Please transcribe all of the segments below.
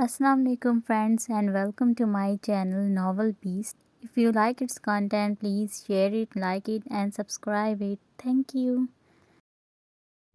Assalamu alaikum friends and welcome to my channel Novel Beast. If you like its content, please share it, like it and subscribe it. Thank you.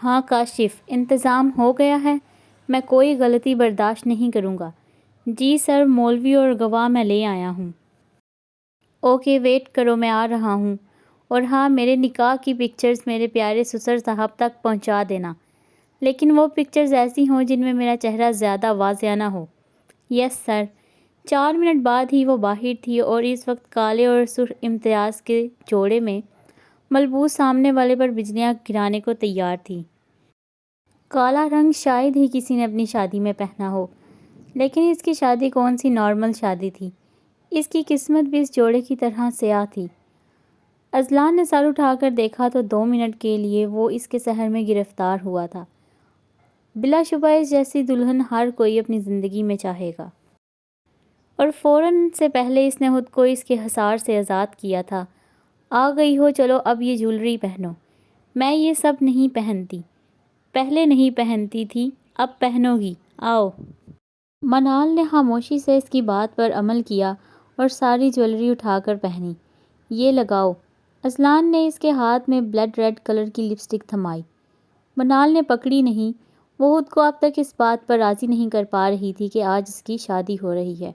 ہاں کاشف، انتظام ہو گیا ہے، میں کوئی غلطی برداشت نہیں کروں گا۔ جی سر، مولوی اور گواہ میں لے آیا ہوں۔ اوکے ویٹ کرو، میں آ رہا ہوں۔ اور ہاں، میرے نکاح کی پکچرز میرے پیارے سسر صاحب تک پہنچا دینا، لیکن وہ پکچرز ایسی ہوں جن میں میرا چہرہ زیادہ واضح نہ ہو۔ یس سر۔ 4 منٹ بعد ہی وہ باہر تھی اور اس وقت کالے اور سرخ امتیاز کے جوڑے میں ملبوس سامنے والے پر بجلیاں گرانے کو تیار تھی۔ کالا رنگ شاید ہی کسی نے اپنی شادی میں پہنا ہو، لیکن اس کی شادی کون سی نارمل شادی تھی؟ اس کی قسمت بھی اس جوڑے کی طرح سیاہ تھی۔ اذلان نے سر اٹھا کر دیکھا تو 2 منٹ کے لیے وہ اس کے سحر میں گرفتار ہوا تھا۔ بلا شبہ اس جیسی دلہن ہر کوئی اپنی زندگی میں چاہے گا، اور فوراً سے پہلے اس نے خود کو اس کے حصار سے آزاد کیا تھا۔ آ گئی ہو، چلو اب یہ جولری پہنو۔ میں یہ سب نہیں پہنتی، پہلے نہیں پہنتی تھی، اب پہنو گی، آؤ۔ منال نے خاموشی سے اس کی بات پر عمل کیا اور ساری جویلری اٹھا کر پہنی۔ یہ لگاؤ۔ اذلان نے اس کے ہاتھ میں بلڈ ریڈ کلر کی لپسٹک تھمائی۔ منال نے پکڑی نہیں، وہ خود کو اب تک اس بات پر راضی نہیں کر پا رہی تھی کہ آج اس کی شادی ہو رہی ہے۔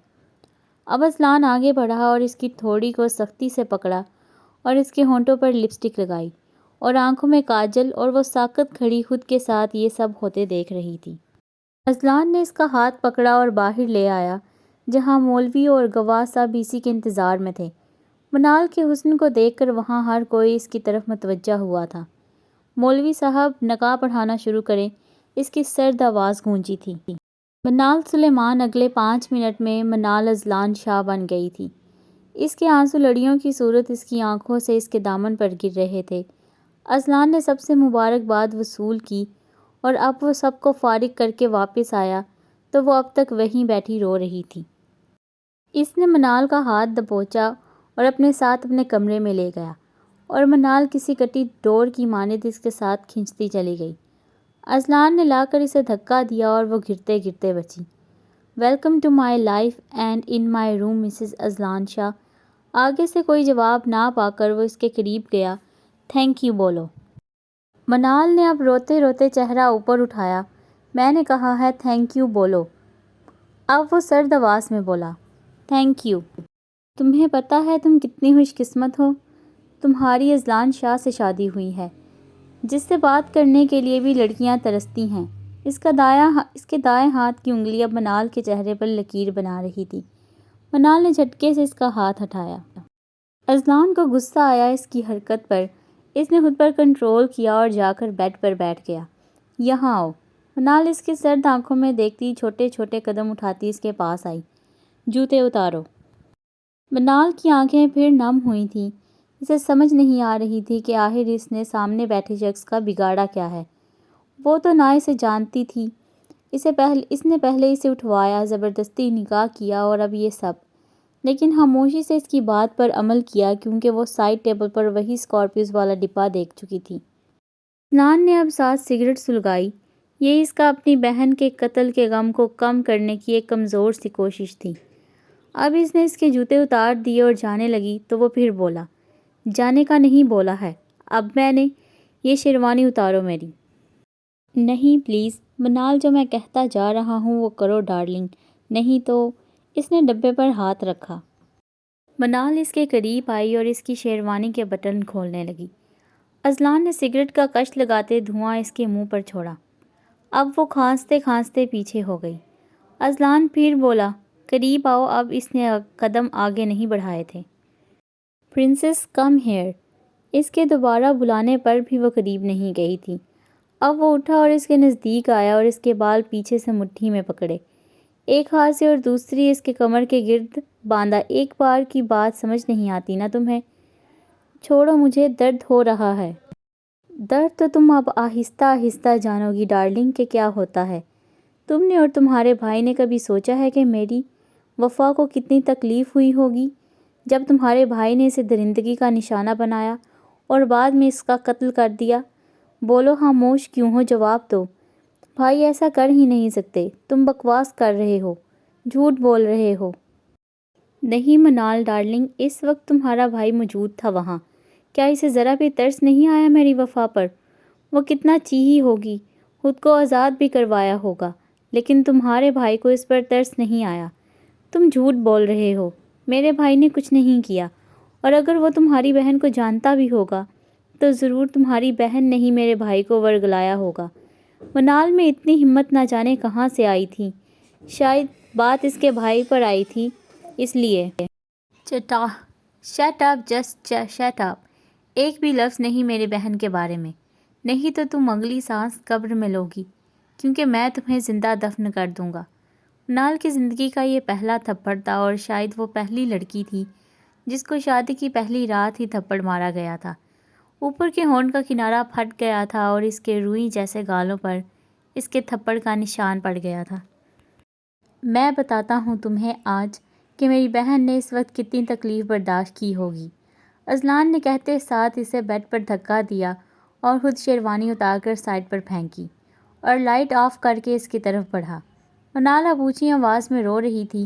اب اذلان آگے بڑھا اور اس کی تھوڑی کو سختی سے پکڑا اور اس کے ہونٹوں پر لپسٹک لگائی اور آنکھوں میں کاجل، اور وہ ساکت کھڑی خود کے ساتھ یہ سب ہوتے دیکھ رہی تھی۔ اذلان نے اس کا ہاتھ پکڑا اور باہر لے آیا، جہاں مولوی اور گواہ سب اسی کے انتظار میں تھے۔ منال کے حسن کو دیکھ کر وہاں ہر کوئی اس کی طرف متوجہ ہوا تھا۔ مولوی صاحب، نکاح پڑھانا شروع کریں، اس کی سرد آواز گونجی تھی۔ منال سلیمان اگلے 5 منٹ میں منال اذلان شاہ بن گئی تھی۔ اس کے آنسو لڑیوں کی صورت اس کی آنکھوں سے اس کے دامن پر گر رہے تھے۔ اذلان نے سب سے مبارکباد وصول کی، اور اب وہ سب کو فارغ کر کے واپس آیا تو وہ اب تک وہیں بیٹھی رو رہی تھی۔ اس نے منال کا ہاتھ دبوچا اور اپنے ساتھ اپنے کمرے میں لے گیا، اور منال کسی کٹی ڈور کی مانند اس کے ساتھ کھنچتی چلی گئی۔ اذلان نے لا کر اسے دھکا دیا اور وہ گرتے گرتے بچی۔ Welcome to my life and in my room Mrs Azlan Shah. آگے سے کوئی جواب نہ پا کر وہ اس کے قریب گیا۔ تھینک یو بولو۔ منال نے اب روتے روتے چہرہ اوپر اٹھایا۔ میں نے کہا ہے تھینک یو بولو۔ اب وہ سرد آواز میں بولا، تھینک یو۔ تمہیں پتہ ہے تم کتنی خوش قسمت ہو، تمہاری اذلان شاہ سے شادی ہوئی ہے، جس سے بات کرنے کے لیے بھی لڑکیاں ترستی ہیں۔ اس کے دائیں ہاتھ کی انگلی اب منال کے چہرے پر لکیر بنا رہی تھی۔ منال نے جھٹکے سے اس کا ہاتھ ہٹایا۔ اذلان کو غصہ آیا اس کی حرکت پر۔ اس نے خود پر کنٹرول کیا اور جا کر بیڈ پر بیٹھ گیا۔ یہاں آؤ۔ منال اس کی سرد آنکھوں میں دیکھتی چھوٹے چھوٹے قدم اٹھاتی اس کے پاس آئی۔ جوتے اتارو۔ منال کی آنکھیں پھر نم ہوئی تھیں۔ اسے سمجھ نہیں آ رہی تھی کہ آخر اس نے سامنے بیٹھے شخص کا بگاڑا کیا ہے۔ وہ تو نہ اسے جانتی تھی۔ اس نے پہلے اسے اٹھوایا، زبردستی نکاح کیا اور اب یہ سب، لیکن خاموشی سے اس کی بات پر عمل کیا کیونکہ وہ سائڈ ٹیبل پر وہی اسکارپیوز والا ڈبہ دیکھ چکی تھی۔ اذلان نے اب ساتھ سگریٹ سلگائی۔ یہ اس کا اپنی بہن کے قتل کے غم کو کم کرنے کی ایک کمزور سی کوشش تھی۔ اب اس نے اس کے جوتے اتار دیے اور جانے لگی تو وہ پھر بولا، جانے کا نہیں بولا ہے اب میں نے، یہ شیروانی اتارو میری۔ نہیں پلیز منال، جو میں کہتا جا رہا ہوں وہ کرو ڈارلنگ، نہیں تو۔ اس نے ڈبے پر ہاتھ رکھا۔ منال اس کے قریب آئی اور اس کی شیروانی کے بٹن کھولنے لگی۔ اذلان نے سگریٹ کا کش لگاتے دھواں اس کے منہ پر چھوڑا۔ اب وہ کھانستے کھانستے پیچھے ہو گئی۔ اذلان پھر بولا، قریب آؤ۔ اب اس نے قدم آگے نہیں بڑھائے تھے۔ Princess come here. اس کے دوبارہ بلانے پر بھی وہ قریب نہیں گئی تھی۔ اب وہ اٹھا اور اس کے نزدیک آیا اور اس کے بال پیچھے سے مٹھی میں پکڑے، ایک ہاتھ سے اور دوسری اس کے کمر کے گرد باندھا۔ ایک بار کی بات سمجھ نہیں آتی نا تمہیں؟ چھوڑو مجھے، درد ہو رہا ہے۔ درد تو تم اب آہستہ آہستہ جانو گی ڈارلنگ کہ کیا ہوتا ہے۔ تم نے اور تمہارے بھائی نے کبھی سوچا ہے کہ میری وفا کو کتنی تکلیف ہوئی ہوگی جب تمہارے بھائی نے اسے درندگی کا نشانہ بنایا اور بعد میں اس کا قتل کر دیا؟ بولو، خاموش کیوں ہو؟ جواب دو۔ بھائی ایسا کر ہی نہیں سکتے، تم بکواس کر رہے ہو، جھوٹ بول رہے ہو۔ نہیں منال ڈارلنگ، اس وقت تمہارا بھائی موجود تھا وہاں، کیا اسے ذرا بھی ترس نہیں آیا میری وفا پر؟ وہ کتنا چیہی ہوگی، خود کو آزاد بھی کروایا ہوگا، لیکن تمہارے بھائی کو اس پر ترس نہیں آیا۔ تم جھوٹ بول رہے ہو، میرے بھائی نے کچھ نہیں کیا، اور اگر وہ تمہاری بہن کو جانتا بھی ہوگا تو ضرور تمہاری بہن نے ہی میرے بھائی کو ورگلایا ہوگا۔ منال میں اتنی ہمت نہ جانے کہاں سے آئی تھی، شاید بات اس کے بھائی پر آئی تھی، اس لیے۔ Shut up, just shut up, ایک بھی لفظ نہیں میری بہن کے بارے میں، نہیں تو تم اگلی سانس قبر میں لوگی، کیونکہ میں تمہیں زندہ دفن کر دوں گا۔ منال کی زندگی کا یہ پہلا تھپڑ تھا، اور شاید وہ پہلی لڑکی تھی جس کو شادی کی پہلی رات ہی تھپڑ مارا گیا تھا۔ اوپر کے ہونٹ کا کنارہ پھٹ گیا تھا اور اس کے روئی جیسے گالوں پر اس کے تھپڑ کا نشان پڑ گیا تھا۔ میں بتاتا ہوں تمہیں آج کہ میری بہن نے اس وقت کتنی تکلیف برداشت کی ہوگی، اذلان نے کہتے ساتھ اسے بیڈ پر دھکا دیا اور خود شیروانی اتار کر سائڈ پر پھینکی اور لائٹ آف کر کے اس کی طرف بڑھا۔ منال اب اونچی آواز میں رو رہی تھی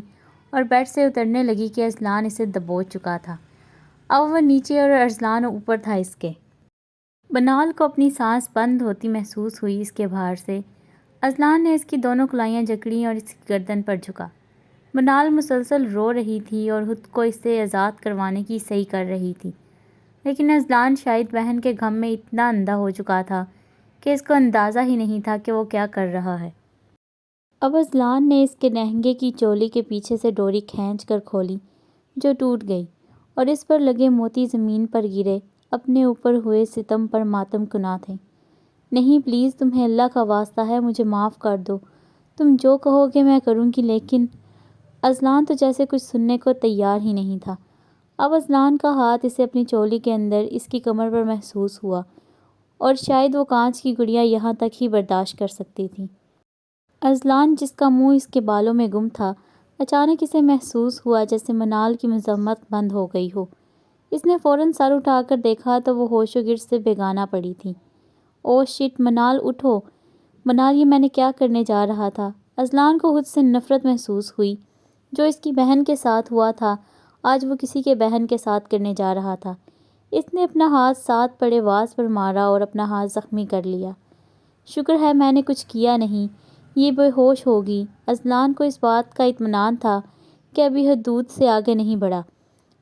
اور بیڈ سے اترنے لگی کہ اذلان اسے دبوچ چکا تھا۔ اب وہ نیچے اور اذلان اوپر تھا اس کے۔ منال کو اپنی سانس بند ہوتی محسوس ہوئی اس کے بھار سے۔ اذلان نے اس کی دونوں کلائیاں جکڑیں اور اس کی گردن پر جھکا۔ منال مسلسل رو رہی تھی اور خود کو اس سے آزاد کروانے کی صحیح کر رہی تھی، لیکن اذلان شاید بہن کے غم میں اتنا اندھا ہو چکا تھا کہ اس کو اندازہ ہی نہیں تھا کہ وہ کیا کر رہا ہے۔ اب اذلان نے اس کے لہنگے کی چولی کے پیچھے سے ڈوری کھینچ کر کھولی جو ٹوٹ گئی، اور اس پر لگے موتی زمین پر گرے، اپنے اوپر ہوئے ستم پر ماتم کنا تھے۔ نہیں پلیز، تمہیں اللہ کا واسطہ ہے، مجھے معاف کر دو، تم جو کہو گے میں کروں گی، لیکن… اذلان تو جیسے کچھ سننے کو تیار ہی نہیں تھا۔ اب اذلان کا ہاتھ اسے اپنی چولی کے اندر اس کی کمر پر محسوس ہوا، اور شاید وہ کانچ کی گڑیا یہاں تک ہی برداشت کر سکتی تھی۔ اذلان، جس کا منہ اس کے بالوں میں گم تھا، اچانک اسے محسوس ہوا جیسے منال کی مذمت بند ہو گئی ہو۔ اس نے فوراً سر اٹھا کر دیکھا تو وہ ہوش و گرد سے بیگانہ پڑی تھی۔ اوہ شٹ، منال اٹھو! منال، یہ میں نے کیا کرنے جا رہا تھا؟ اذلان کو خود سے نفرت محسوس ہوئی۔ جو اس کی بہن کے ساتھ ہوا تھا، آج وہ کسی کے بہن کے ساتھ کرنے جا رہا تھا۔ اس نے اپنا ہاتھ ساتھ پڑے واز پر مارا اور اپنا ہاتھ زخمی کر لیا۔ شکر ہے میں نے کچھ کیا نہیں، یہ بے ہوش ہوگی۔ اذلان کو اس بات کا اطمینان تھا کہ ابھی حدود سے آگے نہیں بڑھا،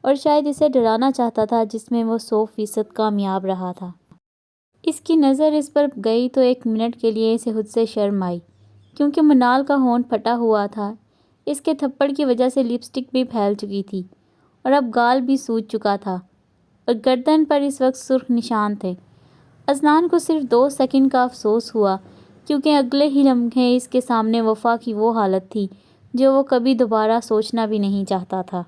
اور شاید اسے ڈرانا چاہتا تھا جس میں وہ 100% کامیاب رہا تھا۔ اس کی نظر اس پر گئی تو ایک منٹ کے لیے اسے خود سے شرم آئی، کیونکہ منال کا ہونٹ پھٹا ہوا تھا۔ اس کے تھپڑ کی وجہ سے لپسٹک بھی پھیل چکی تھی اور اب گال بھی سوج چکا تھا، اور گردن پر اس وقت سرخ نشان تھے۔ اذلان کو صرف 2 سیکنڈ کا افسوس ہوا، کیونکہ اگلے ہی لمحے اس کے سامنے وفا کی وہ حالت تھی جو وہ کبھی دوبارہ سوچنا بھی نہیں چاہتا تھا۔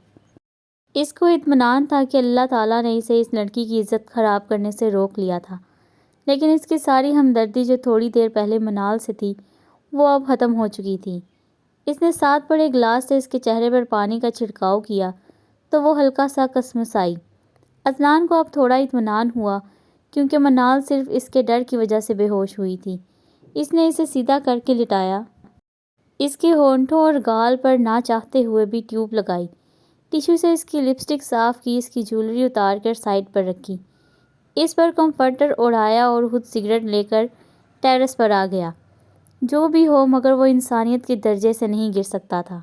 اس کو اطمینان تھا کہ اللہ تعالیٰ نے اسے اس لڑکی کی عزت خراب کرنے سے روک لیا تھا، لیکن اس کی ساری ہمدردی جو تھوڑی دیر پہلے منال سے تھی، وہ اب ختم ہو چکی تھی۔ اس نے ساتھ پڑے گلاس سے اس کے چہرے پر پانی کا چھڑکاؤ کیا تو وہ ہلکا سا کسمسائی۔ اذلان کو اب تھوڑا اطمینان ہوا، کیونکہ منال صرف اس کے ڈر کی وجہ سے بے ہوش ہوئی تھی۔ اس نے اسے سیدھا کر کے لٹایا، اس کے ہونٹوں اور گال پر نہ چاہتے ہوئے بھی ٹیوب لگائی، ٹیشو سے اس کی لپسٹک صاف کی، اس کی جیولری اتار کر سائڈ پر رکھی، اس پر کمفرٹر اوڑھایا اور خود سگریٹ لے کر ٹیرس پر آ گیا۔ جو بھی ہو، مگر وہ انسانیت کے درجے سے نہیں گر سکتا تھا۔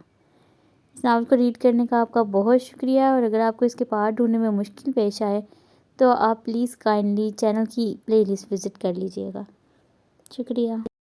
اس ناول کو ریڈ کرنے کا آپ کا بہت شکریہ، اور اگر آپ کو اس کے پارٹ ڈھونڈنے میں مشکل پیش آئے تو آپ پلیز کائنڈلی چینل کی پلے لسٹ وزٹ کر لیجئے گا۔ شکریہ۔